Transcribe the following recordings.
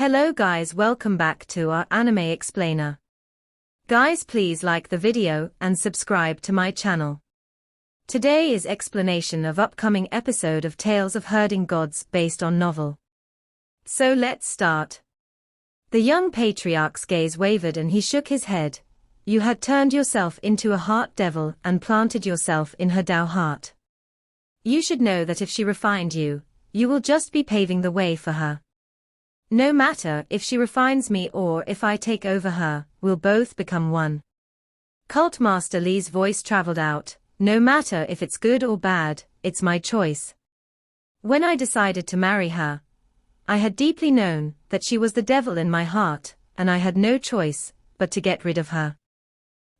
Hello guys, welcome back to our anime explainer. Guys, please like the video and subscribe to my channel. Today is explanation of upcoming episode of Tales of Herding Gods based on novel. So let's start. The young patriarch's gaze wavered and he shook his head. You had turned yourself into a heart devil and planted yourself in her Tao heart. You should know that if she refined you, you will just be paving the way for her. No matter if she refines me or if I take over her, we'll both become one. Cult Master Li's voice traveled out. No matter if it's good or bad, it's my choice. When I decided to marry her, I had deeply known that she was the devil in my heart, and I had no choice but to get rid of her.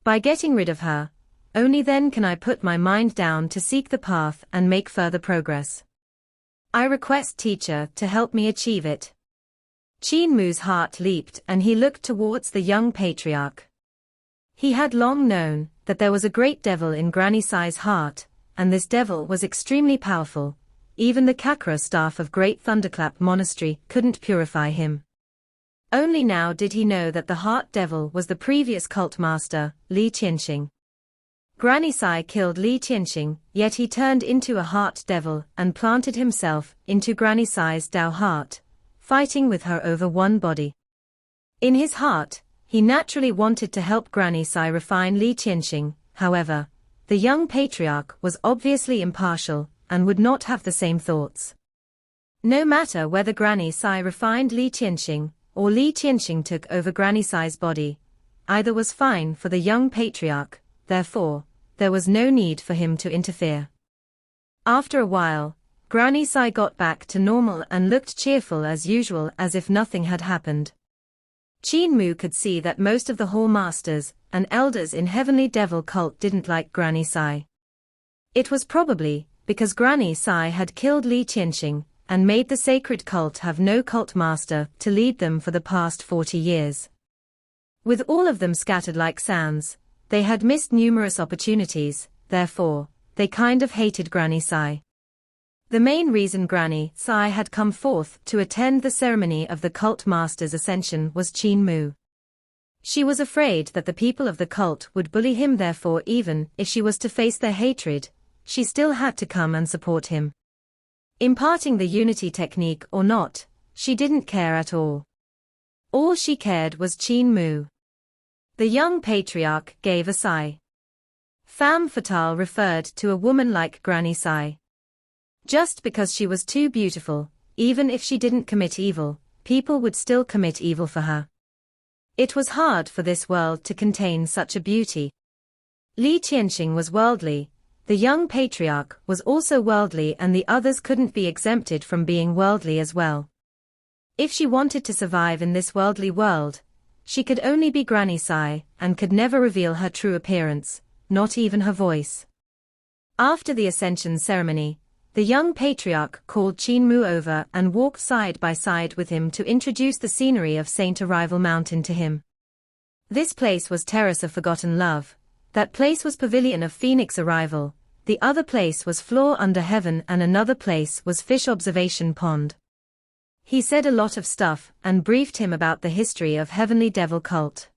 By getting rid of her, only then can I put my mind down to seek the path and make further progress. I request teacher to help me achieve it. Qin Mu's heart leaped and he looked towards the young patriarch. He had long known that there was a great devil in Granny Sai's heart, and this devil was extremely powerful. Even the Kakra staff of Great Thunderclap Monastery couldn't purify him. Only now did he know that the heart devil was the previous cult master, Li Qianxing. Granny Sai killed Li Qianxing, yet he turned into a heart devil and planted himself into Granny Sai's Tao heart, fighting with her over one body. In his heart, he naturally wanted to help Granny Sai refine Li Qianxing. However, the young patriarch was obviously impartial and would not have the same thoughts. No matter whether Granny Sai refined Li Qianxing or Li Qianxing took over Granny Sai's body, either was fine for the young patriarch, therefore, there was no need for him to interfere. After a while, Granny Sai got back to normal and looked cheerful as usual, as if nothing had happened. Qin Mu could see that most of the hall masters and elders in Heavenly Devil cult didn't like Granny Sai. It was probably because Granny Sai had killed Li Qianxing and made the sacred cult have no cult master to lead them for the past 40 years. With all of them scattered like sands, they had missed numerous opportunities, therefore, they kind of hated Granny Sai. The main reason Granny Sai had come forth to attend the ceremony of the cult master's ascension was Qin Mu. She was afraid that the people of the cult would bully him, therefore even if she was to face their hatred, she still had to come and support him. Imparting the unity technique or not, she didn't care at all. All she cared was Qin Mu. The young patriarch gave a sigh. Femme fatale referred to a woman like Granny Sai. Just because she was too beautiful, even if she didn't commit evil, people would still commit evil for her. It was hard for this world to contain such a beauty. Li Qianxing was worldly, the young patriarch was also worldly, and the others couldn't be exempted from being worldly as well. If she wanted to survive in this worldly world, she could only be Granny Sai and could never reveal her true appearance, not even her voice. After the ascension ceremony, the young patriarch called Qin Mu over and walked side by side with him to introduce the scenery of Saint Arrival Mountain to him. This place was Terrace of Forgotten Love, that place was Pavilion of Phoenix Arrival, the other place was Floor Under Heaven, and another place was Fish Observation Pond. He said a lot of stuff and briefed him about the history of Heavenly Devil cult.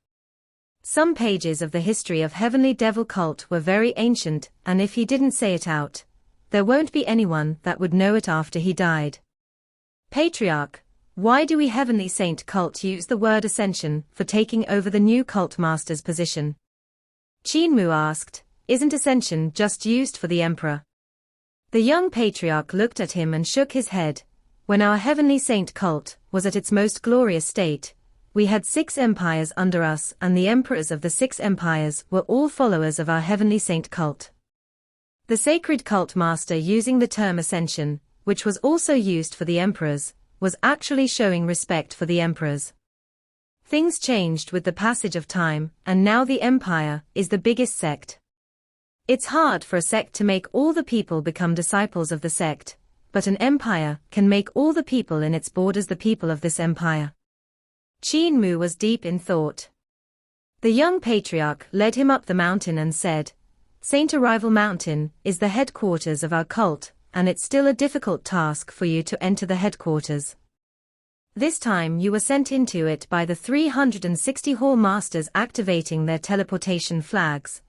Some pages of the history of Heavenly Devil cult were very ancient, and if he didn't say it out, there won't be anyone that would know it after he died. Patriarch, why do we Heavenly Saint cult use the word ascension for taking over the new cult master's position? Qin Mu asked, isn't ascension just used for the emperor? The young patriarch looked at him and shook his head. When our Heavenly Saint cult was at its most glorious state, we had 6 empires under us, and the emperors of the 6 empires were all followers of our Heavenly Saint cult. The sacred cult master using the term ascension, which was also used for the emperors, was actually showing respect for the emperors. Things changed with the passage of time, and now the empire is the biggest sect. It's hard for a sect to make all the people become disciples of the sect, but an empire can make all the people in its borders the people of this empire. Qin Mu was deep in thought. The young patriarch led him up the mountain and said, Saint Arrival Mountain is the headquarters of our cult, and it's still a difficult task for you to enter the headquarters. This time you were sent into it by the 360 hall masters activating their teleportation flags.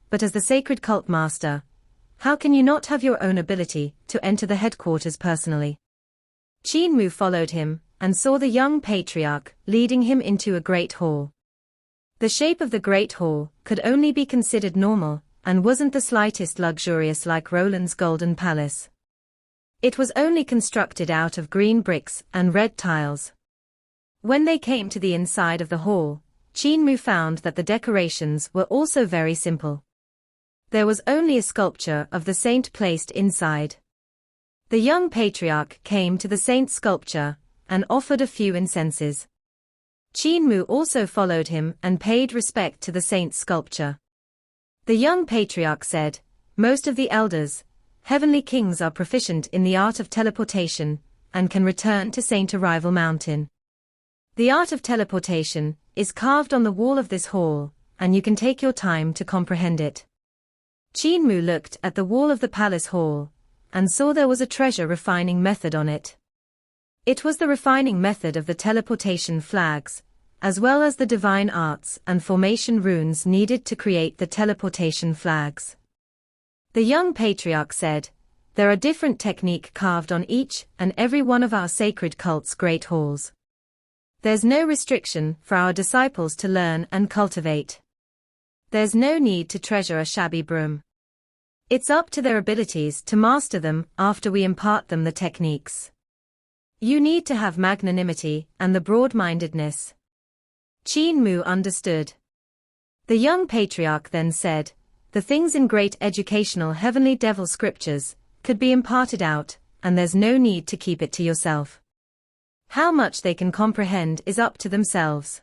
But as the sacred cult master, how can you not have your own ability to enter the headquarters personally? Qin Mu followed him, and saw the young patriarch leading him into a great hall. The shape of the great hall could only be considered normal, and wasn't the slightest luxurious like Roland's golden palace. It was only constructed out of green bricks and red tiles. When they came to the inside of the hall, Qin Mu found that the decorations were also very simple. There was only a sculpture of the saint placed inside. The young patriarch came to the saint's sculpture and offered a few incenses. Qin Mu also followed him and paid respect to the saint's sculpture. The young patriarch said, "Most of the elders, heavenly kings are proficient in the art of teleportation, and can return to Saint Arrival Mountain. The art of teleportation is carved on the wall of this hall, and you can take your time to comprehend it." Qin Mu looked at the wall of the palace hall, and saw there was a treasure refining method on it. It was the refining method of the teleportation flags, as well as the divine arts and formation runes needed to create the teleportation flags. The young patriarch said, "There are different techniques carved on each and every one of our sacred cult's great halls. There's no restriction for our disciples to learn and cultivate. There's no need to treasure a shabby broom. It's up to their abilities to master them after we impart them the techniques. You need to have magnanimity and the broad-mindedness." Qin Mu understood. The young patriarch then said, "The things in great educational heavenly devil scriptures could be imparted out, and there's no need to keep it to yourself. How much they can comprehend is up to themselves.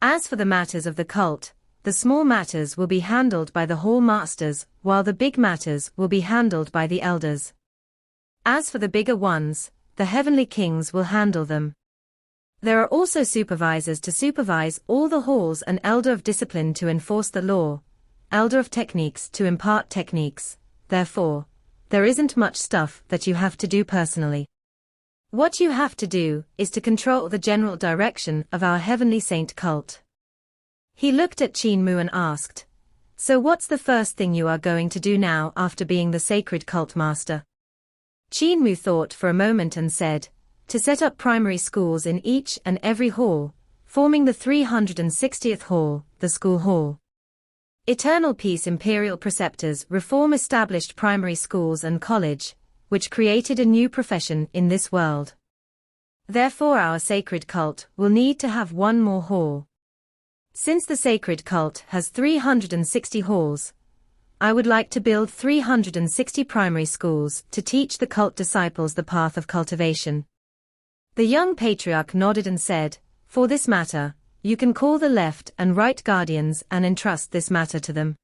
As for the matters of the cult, the small matters will be handled by the hall masters, while the big matters will be handled by the elders. As for the bigger ones, the heavenly kings will handle them. There are also supervisors to supervise all the halls, an elder of discipline to enforce the law, elder of techniques to impart techniques. Therefore, there isn't much stuff that you have to do personally. What you have to do is to control the general direction of our heavenly saint cult." He looked at Qin Mu and asked, "So what's the first thing you are going to do now after being the sacred cult master?" Qin Mu thought for a moment and said, "To set up primary schools in each and every hall, forming the 360th hall, the school hall. Eternal Peace Imperial Preceptors reform established primary schools and college, which created a new profession in this world. Therefore our sacred cult will need to have one more hall. Since the sacred cult has 360 halls, I would like to build 360 primary schools to teach the cult disciples the path of cultivation." The young patriarch nodded and said, "For this matter, you can call the left and right guardians and entrust this matter to them.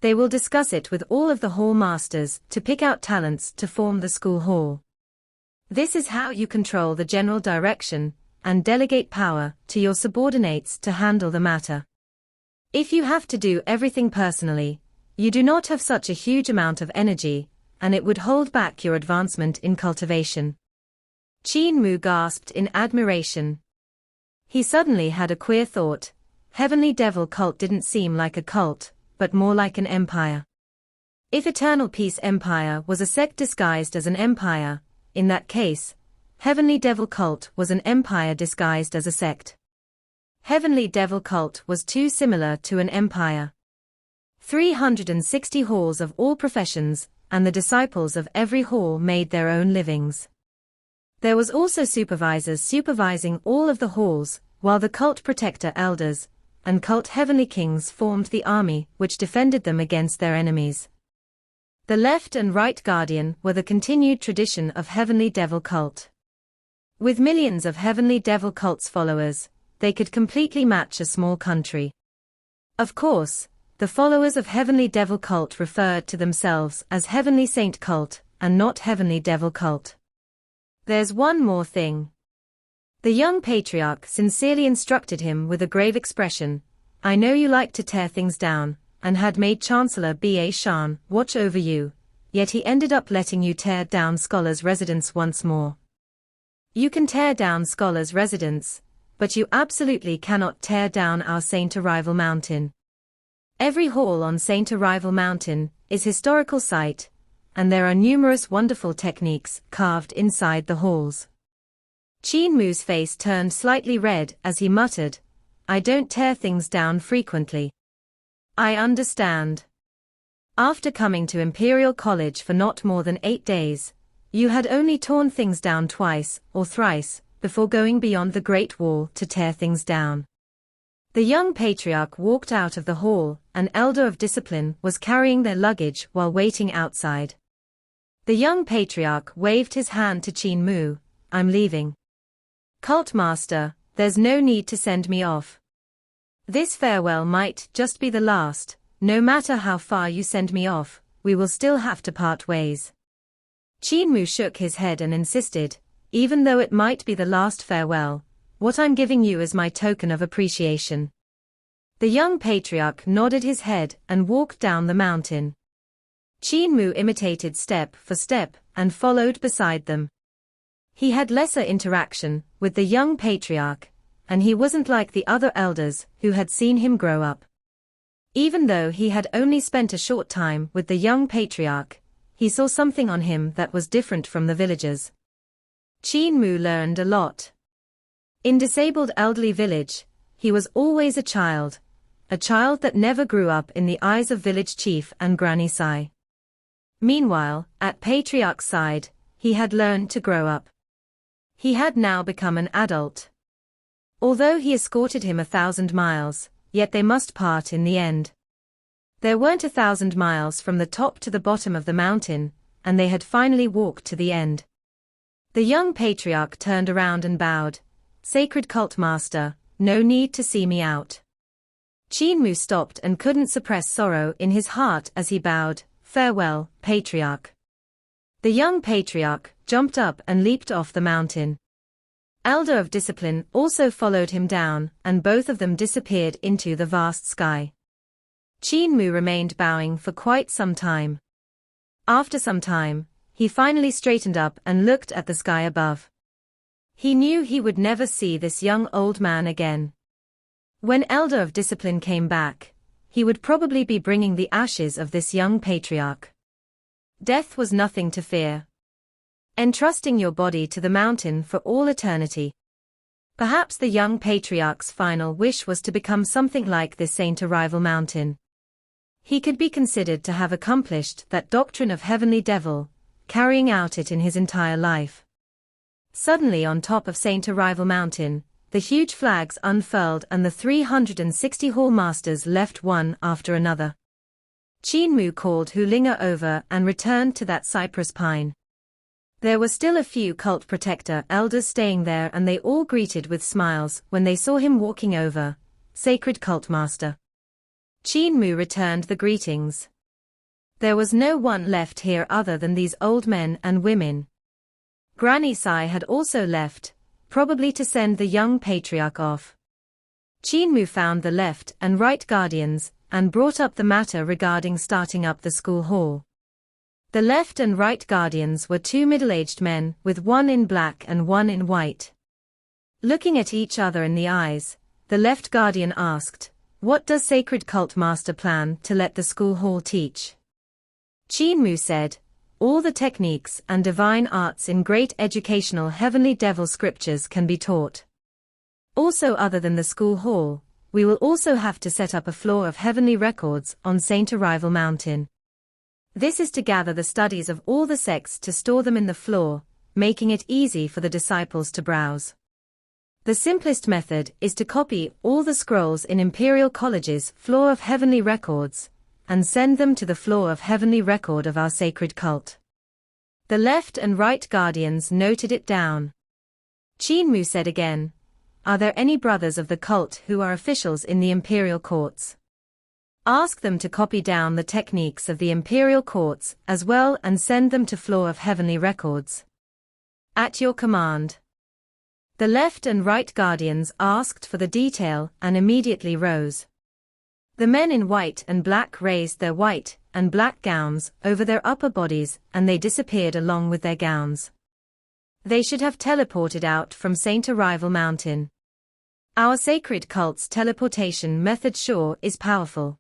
They will discuss it with all of the hall masters to pick out talents to form the school hall. This is how you control the general direction and delegate power to your subordinates to handle the matter. If you have to do everything personally, you do not have such a huge amount of energy, and it would hold back your advancement in cultivation." Qin Mu gasped in admiration. He suddenly had a queer thought. Heavenly Devil Cult didn't seem like a cult, but more like an empire. If Eternal Peace Empire was a sect disguised as an empire, in that case, Heavenly Devil Cult was an empire disguised as a sect. Heavenly Devil Cult was too similar to an empire. 360 halls of all professions, and the disciples of every hall made their own livings. There was also supervisors supervising all of the halls, while the cult protector elders and cult heavenly kings formed the army which defended them against their enemies. The left and right guardian were the continued tradition of Heavenly Devil Cult. With millions of Heavenly Devil Cult's followers, they could completely match a small country. Of course, the followers of Heavenly Devil Cult referred to themselves as Heavenly Saint Cult, and not Heavenly Devil Cult. "There's one more thing." The young patriarch sincerely instructed him with a grave expression. "I know you like to tear things down, and had made Chancellor Ba Shan watch over you, yet he ended up letting you tear down scholars' residence once more. You can tear down scholars' residence, but you absolutely cannot tear down our Saint Arrival Mountain. Every hall on Saint Arrival Mountain is historical site, and there are numerous wonderful techniques carved inside the halls. Qin Mu's face turned slightly red as he muttered, I don't tear things down frequently. I understand. After coming to Imperial College for not more than 8 days, you had only torn things down twice or thrice before going beyond the Great Wall to tear things down. The young patriarch walked out of the hall. An elder of discipline was carrying their luggage while waiting outside. The young patriarch waved his hand to Qin Mu, I'm leaving. Cult Master, there's no need to send me off. This farewell might just be the last. No matter how far you send me off, we will still have to part ways. Qin Mu shook his head and insisted, even though it might be the last farewell, what I'm giving you is my token of appreciation. The young patriarch nodded his head and walked down the mountain. Qin Mu imitated step for step and followed beside them. He had lesser interaction with the young patriarch, and he wasn't like the other elders who had seen him grow up. Even though he had only spent a short time with the young patriarch, he saw something on him that was different from the villagers. Qin Mu learned a lot. In disabled elderly village, he was always a child that never grew up in the eyes of village chief and Granny Sai. Meanwhile, at patriarch's side, he had learned to grow up. He had now become an adult. Although he escorted him 1,000 miles, yet they must part in the end. There weren't 1,000 miles from the top to the bottom of the mountain, and they had finally walked to the end. The young patriarch turned around and bowed, Sacred Cult Master, no need to see me out. Qin Mu stopped and couldn't suppress sorrow in his heart as he bowed, farewell, patriarch. The young patriarch jumped up and leaped off the mountain. Elder of Discipline also followed him down, and both of them disappeared into the vast sky. Qin Mu remained bowing for quite some time. After some time, he finally straightened up and looked at the sky above. He knew he would never see this young old man again. When Elder of Discipline came back, he would probably be bringing the ashes of this young patriarch. Death was nothing to fear. Entrusting your body to the mountain for all eternity. Perhaps the young patriarch's final wish was to become something like this Saint Arrival Mountain. He could be considered to have accomplished that doctrine of heavenly devil, carrying out it in his entire life. Suddenly on top of Saint Arrival Mountain, the huge flags unfurled and the 360 hall masters left one after another. Qin Mu called Hulinga over and returned to that cypress pine. There were still a few cult protector elders staying there, and they all greeted with smiles when they saw him walking over, Sacred Cult Master. Qin Mu returned the greetings. There was no one left here other than these old men and women. Granny Sai had also left, probably to send the young patriarch off. Qin Mu found the left and right guardians, and brought up the matter regarding starting up the school hall. The left and right guardians were 2 middle-aged men, with one in black and one in white. Looking at each other in the eyes, the left guardian asked, what does Sacred Cult Master plan to let the school hall teach? Qin Mu said, all the techniques and divine arts in great educational heavenly devil scriptures can be taught. Also, other than the school hall, we will also have to set up a floor of heavenly records on Saint Arrival Mountain. This is to gather the studies of all the sects to store them in the floor, making it easy for the disciples to browse. The simplest method is to copy all the scrolls in Imperial College's floor of heavenly records, and send them to the floor of heavenly record of our sacred cult. The left and right guardians noted it down. Qin Mu said again, are there any brothers of the cult who are officials in the imperial courts? Ask them to copy down the techniques of the imperial courts as well and send them to floor of heavenly records. At your command. The left and right guardians asked for the detail and immediately rose. The men in white and black raised their white and black gowns over their upper bodies, and they disappeared along with their gowns. They should have teleported out from Saint Arrival Mountain. Our sacred cult's teleportation method sure is powerful.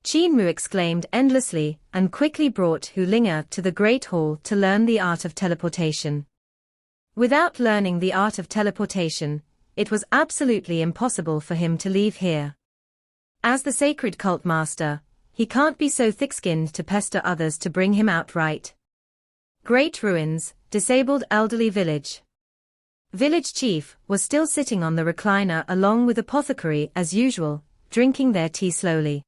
Qin Mu exclaimed endlessly and quickly brought Hu Linga to the Great Hall to learn the art of teleportation. Without learning the art of teleportation, it was absolutely impossible for him to leave here. As the sacred cult master, he can't be so thick-skinned to pester others to bring him out right. Great ruins, disabled elderly village. Village chief was still sitting on the recliner along with apothecary as usual, drinking their tea slowly.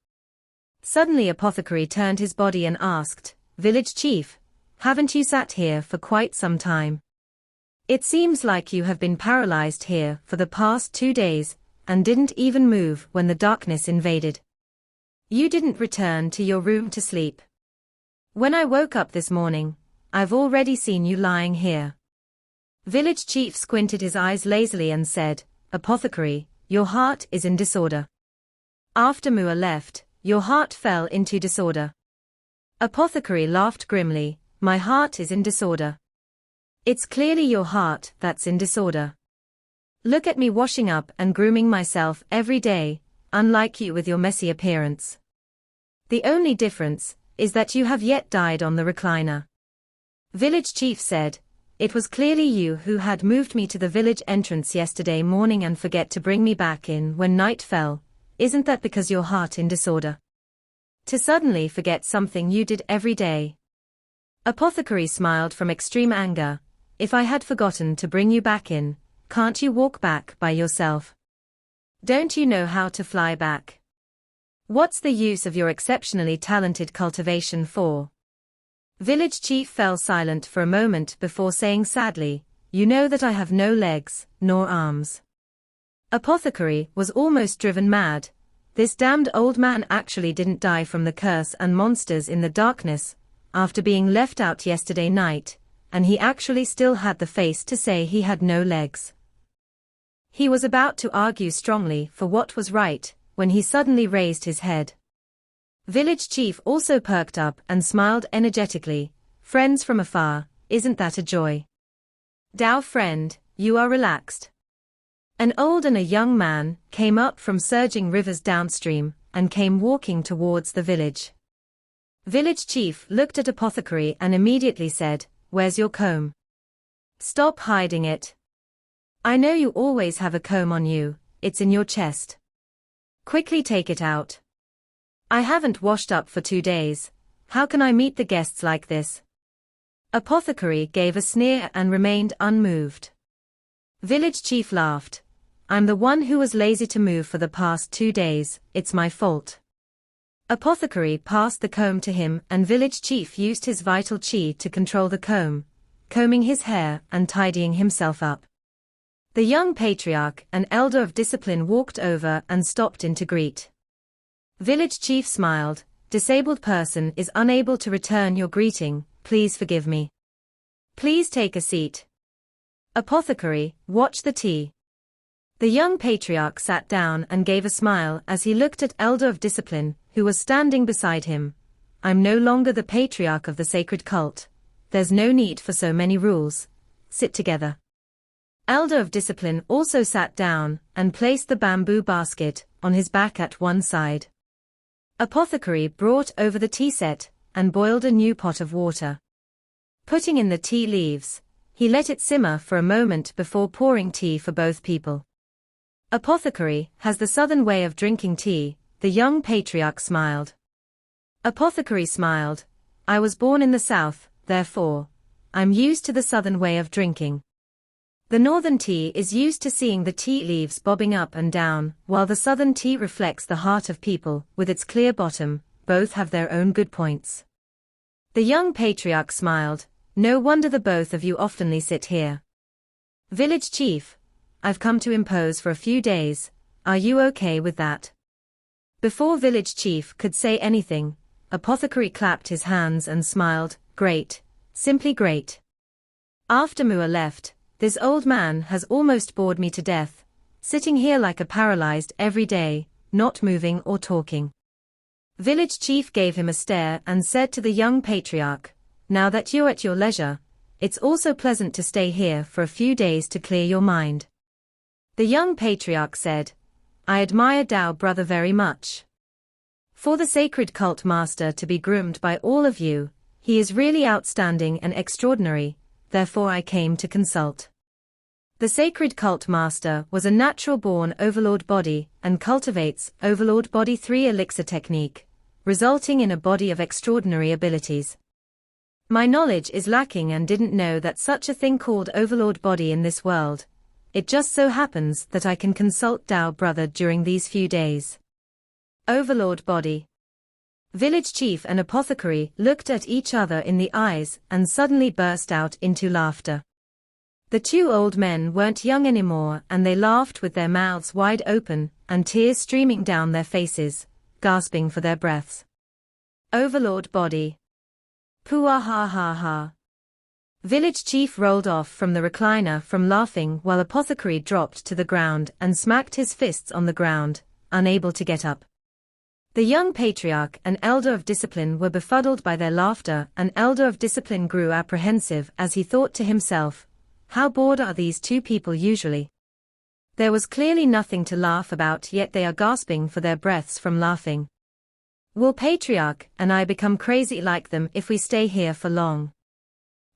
Suddenly apothecary turned his body and asked, "Village chief, haven't you sat here for quite some time? It seems like you have been paralyzed here for the past 2 days, and didn't even move when the darkness invaded. You didn't return to your room to sleep. When I woke up this morning, I've already seen you lying here." Village chief squinted his eyes lazily and said, "Apothecary, your heart is in disorder. After Mua left, your heart fell into disorder." Apothecary laughed grimly, "My heart is in disorder. It's clearly your heart that's in disorder. Look at me washing up and grooming myself every day, unlike you with your messy appearance. The only difference is that you have yet died on the recliner." Village chief said, "It was clearly you who had moved me to the village entrance yesterday morning and forget to bring me back in when night fell. Isn't that because your heart in disorder? To suddenly forget something you did every day." Apothecary smiled from extreme anger. "If I had forgotten to bring you back in, can't you walk back by yourself? Don't you know how to fly back? What's the use of your exceptionally talented cultivation for?" Village chief fell silent for a moment before saying sadly, "You know that I have no legs, nor arms." Apothecary was almost driven mad. This damned old man actually didn't die from the curse and monsters in the darkness, after being left out yesterday night, and he actually still had the face to say he had no legs. He was about to argue strongly for what was right, when he suddenly raised his head. Village chief also perked up and smiled energetically. "Friends from afar, isn't that a joy? Dao friend, you are relaxed." An old and a young man came up from surging rivers downstream, and came walking towards the village. Village chief looked at apothecary and immediately said, "Where's your comb? Stop hiding it. I know you always have a comb on you, it's in your chest. Quickly take it out. I haven't washed up for 2 days, how can I meet the guests like this?" Apothecary gave a sneer and remained unmoved. Village chief laughed. "I'm the one who was lazy to move for the past 2 days, it's my fault." Apothecary passed the comb to him and village chief used his vital chi to control the comb, combing his hair and tidying himself up. The young patriarch, an elder of discipline, walked over and stopped in to greet. Village chief smiled, "Disabled person is unable to return your greeting, please forgive me. Please take a seat." Apothecary, "Watch the tea." The young patriarch sat down and gave a smile as he looked at elder of discipline, who was standing beside him. "I'm no longer the patriarch of the sacred cult. There's no need for so many rules. Sit together." Elder of discipline also sat down and placed the bamboo basket on his back at one side. Apothecary brought over the tea set and boiled a new pot of water. Putting in the tea leaves, he let it simmer for a moment before pouring tea for both people. Apothecary has the southern way of drinking tea, the young patriarch smiled. Apothecary smiled, "I was born in the south, therefore, I'm used to the southern way of drinking. The northern tea is used to seeing the tea leaves bobbing up and down, while the southern tea reflects the heart of people, with its clear bottom. Both have their own good points." The young patriarch smiled, "No wonder the both of you oftenly sit here." Village chief, "I've come to impose for a few days, are you okay with that?" Before village chief could say anything, apothecary clapped his hands and smiled, "Great, simply great. After Mua left, this old man has almost bored me to death, sitting here like a paralyzed every day, not moving or talking." Village chief gave him a stare and said to the young patriarch, "Now that you're at your leisure, it's also pleasant to stay here for a few days to clear your mind. The young patriarch said, I admire Dao brother very much. For the sacred cult master to be groomed by all of you, he is really outstanding and extraordinary, therefore I came to consult. The sacred cult master was a natural-born overlord body and cultivates overlord body 3 elixir technique, resulting in a body of extraordinary abilities. My knowledge is lacking and didn't know that such a thing called overlord body in this world. It just so happens that I can consult Dao brother during these few days. Overlord body. Village chief and apothecary looked at each other in the eyes and suddenly burst out into laughter. The two old men weren't young anymore and they laughed with their mouths wide open and tears streaming down their faces, gasping for their breaths. Overlord body. Pooah ha ha ha. Village chief rolled off from the recliner from laughing while apothecary dropped to the ground and smacked his fists on the ground, unable to get up. The young patriarch and elder of discipline were befuddled by their laughter and elder of discipline grew apprehensive as he thought to himself, how bored are these two people usually? There was clearly nothing to laugh about yet they are gasping for their breaths from laughing. Will patriarch and I become crazy like them if we stay here for long?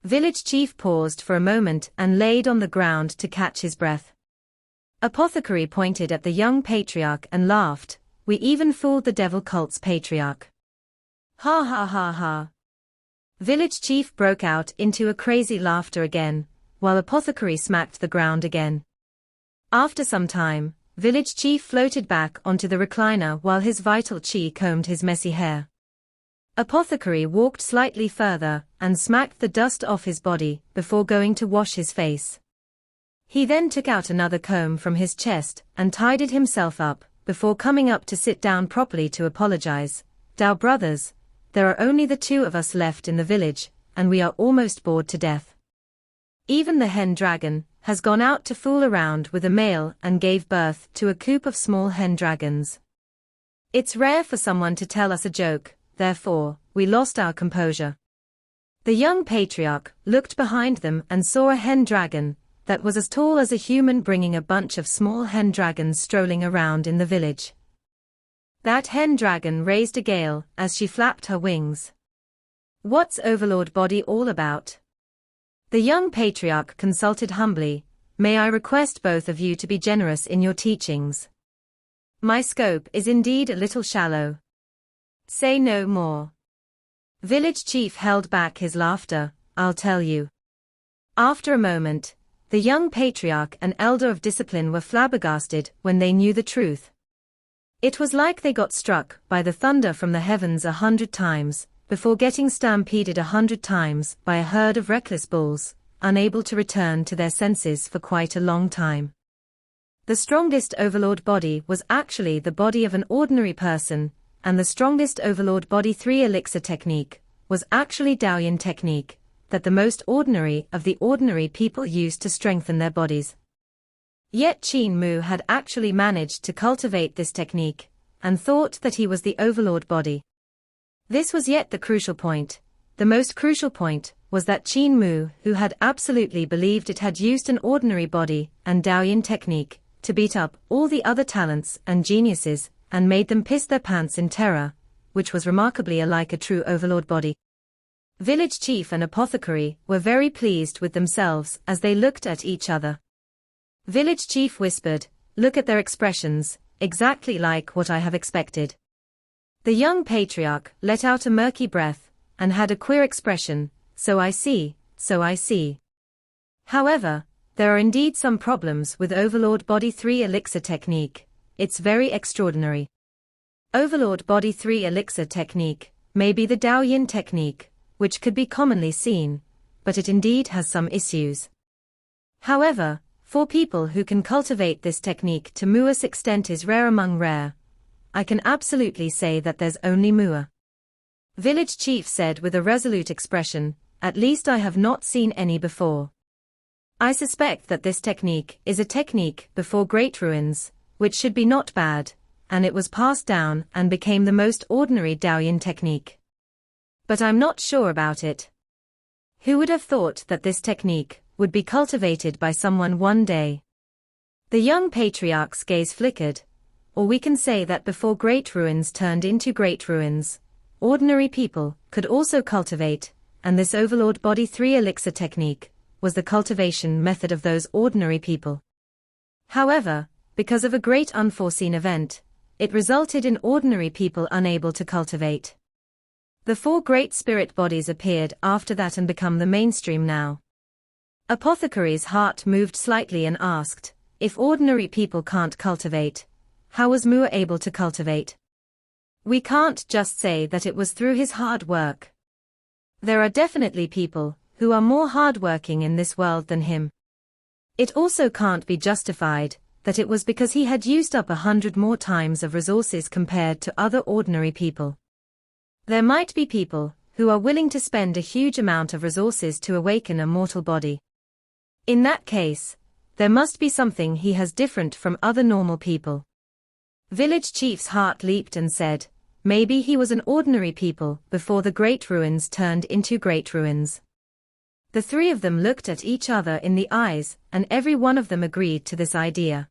Village chief paused for a moment and laid on the ground to catch his breath. Apothecary pointed at the young patriarch and laughed, we even fooled the devil cult's patriarch. Ha ha ha ha. Village chief broke out into a crazy laughter again, while apothecary smacked the ground again. After some time, village chief floated back onto the recliner while his vital chi combed his messy hair. Apothecary walked slightly further and smacked the dust off his body before going to wash his face. He then took out another comb from his chest and tidied himself up before coming up to sit down properly to apologize. Dao brothers, there are only the two of us left in the village, and we are almost bored to death. Even the hen dragon has gone out to fool around with a male and gave birth to a coop of small hen dragons. It's rare for someone to tell us a joke, therefore, we lost our composure. The young patriarch looked behind them and saw a hen dragon that was as tall as a human bringing a bunch of small hen dragons strolling around in the village. That hen dragon raised a gale as she flapped her wings. What's overlord body all about? The young patriarch consulted humbly, may I request both of you to be generous in your teachings? My scope is indeed a little shallow. Say no more. Village chief held back his laughter, I'll tell you. After a moment, the young patriarch and elder of discipline were flabbergasted when they knew the truth. It was like they got struck by the thunder from the heavens 100 times, before getting stampeded 100 times by a herd of reckless bulls, unable to return to their senses for quite a long time. The strongest overlord body was actually the body of an ordinary person, and the strongest overlord body 3 elixir technique was actually Daoyin technique, that the most ordinary of the ordinary people used to strengthen their bodies. Yet Qin Mu had actually managed to cultivate this technique, and thought that he was the overlord body. This was yet the crucial point. The most crucial point was that Qin Mu, who had absolutely believed it had used an ordinary body and Daoyin technique to beat up all the other talents and geniuses and made them piss their pants in terror, which was remarkably alike a true overlord body. Village chief and apothecary were very pleased with themselves as they looked at each other. Village chief whispered, look at their expressions, exactly like what I have expected. The young patriarch let out a murky breath, and had a queer expression, so I see, so I see. However, there are indeed some problems with Overlord Body 3 Elixir technique, it's very extraordinary. Overlord Body 3 Elixir technique may be the Daoyin technique, which could be commonly seen, but it indeed has some issues. However, for people who can cultivate this technique to Mua's extent is rare among rare. I can absolutely say that there's only Mua. Village chief said with a resolute expression, at least I have not seen any before. I suspect that this technique is a technique before great ruins, which should be not bad, and it was passed down and became the most ordinary Daoyin technique. But I'm not sure about it. Who would have thought that this technique would be cultivated by someone one day? The young patriarch's gaze flickered. Or we can say that before great ruins turned into great ruins, ordinary people could also cultivate, and this overlord body 3 elixir technique was the cultivation method of those ordinary people. However, because of a great unforeseen event, it resulted in ordinary people unable to cultivate. The 4 great spirit bodies appeared after that and become the mainstream now. Apothecary's heart moved slightly and asked, if ordinary people can't cultivate, how was Mu able to cultivate? We can't just say that it was through his hard work. There are definitely people who are more hardworking in this world than him. It also can't be justified that it was because he had used up 100 more times of resources compared to other ordinary people. There might be people who are willing to spend a huge amount of resources to awaken a mortal body. In that case, there must be something he has different from other normal people. Village chief's heart leaped and said, maybe he was an ordinary people before the great ruins turned into great ruins. The 3 of them looked at each other in the eyes, and every one of them agreed to this idea.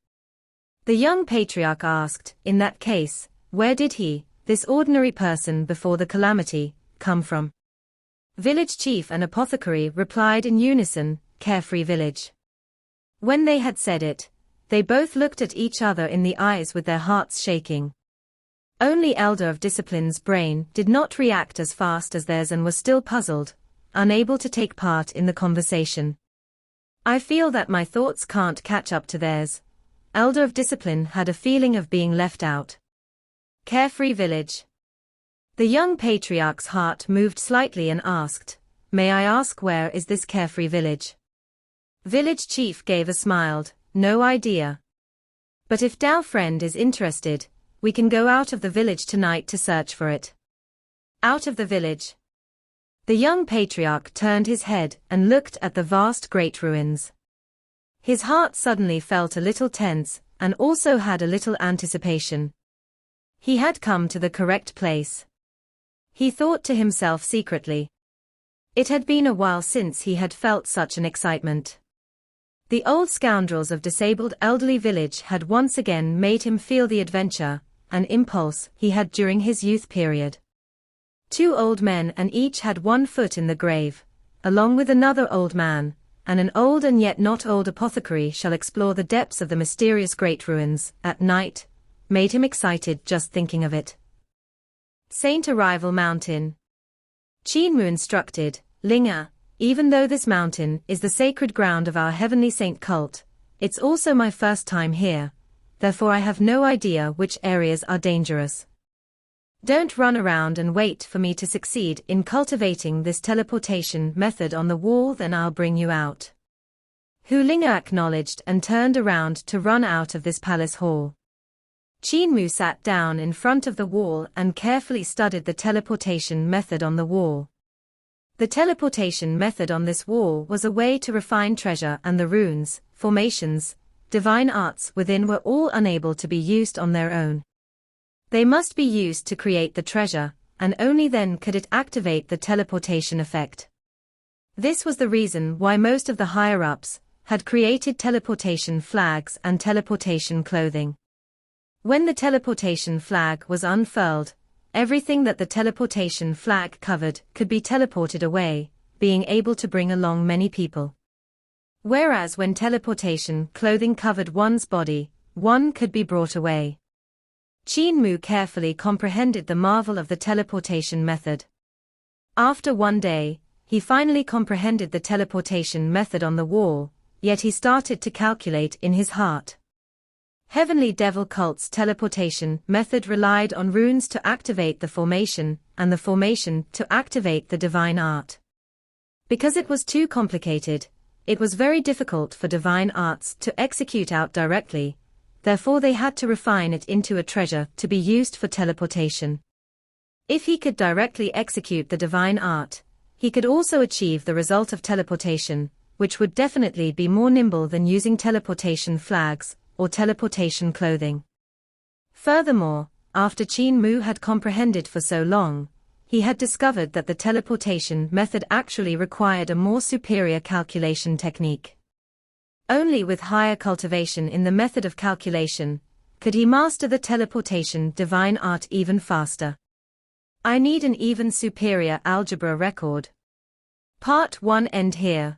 The young patriarch asked, in that case, where did he, this ordinary person before the calamity, come from? Village chief and apothecary replied in unison, Carefree Village. When they had said it, they both looked at each other in the eyes with their hearts shaking. Only Elder of Discipline's brain did not react as fast as theirs and was still puzzled, unable to take part in the conversation. I feel that my thoughts can't catch up to theirs. Elder of Discipline had a feeling of being left out. Carefree Village. The young patriarch's heart moved slightly and asked, may I ask where is this Carefree Village? Village chief gave a smiled, no idea. But if Dao friend is interested, we can go out of the village tonight to search for it. Out of the village. The young patriarch turned his head and looked at the vast great ruins. His heart suddenly felt a little tense, and also had a little anticipation. He had come to the correct place. He thought to himself secretly. It had been a while since he had felt such an excitement. The old scoundrels of disabled elderly village had once again made him feel the adventure, an impulse he had during his youth period. 2 old men and each had 1 foot in the grave, along with another old man, and an old and yet not old apothecary shall explore the depths of the mysterious great ruins, at night, made him excited just thinking of it. Saint Arrival Mountain. Qin Mu instructed, Linga, even though this mountain is the sacred ground of our heavenly saint cult, it's also my first time here, therefore I have no idea which areas are dangerous. Don't run around and wait for me to succeed in cultivating this teleportation method on the wall, then I'll bring you out. Hu Linga acknowledged and turned around to run out of this palace hall. Qin Mu sat down in front of the wall and carefully studied the teleportation method on the wall. The teleportation method on this wall was a way to refine treasure, and the runes, formations, divine arts within were all unable to be used on their own. They must be used to create the treasure, and only then could it activate the teleportation effect. This was the reason why most of the higher-ups had created teleportation flags and teleportation clothing. When the teleportation flag was unfurled, everything that the teleportation flag covered could be teleported away, being able to bring along many people. Whereas when teleportation clothing covered one's body, one could be brought away. Qin Mu carefully comprehended the marvel of the teleportation method. After one day, he finally comprehended the teleportation method on the wall, yet he started to calculate in his heart. Heavenly Devil Cult's teleportation method relied on runes to activate the formation, and the formation to activate the divine art. Because it was too complicated, it was very difficult for divine arts to execute out directly, therefore they had to refine it into a treasure to be used for teleportation. If he could directly execute the divine art, he could also achieve the result of teleportation, which would definitely be more nimble than using teleportation flags or teleportation clothing. Furthermore, after Qin Mu had comprehended for so long, he had discovered that the teleportation method actually required a more superior calculation technique. Only with higher cultivation in the method of calculation could he master the teleportation divine art even faster. I need an even superior algebra record. Part 1 end here.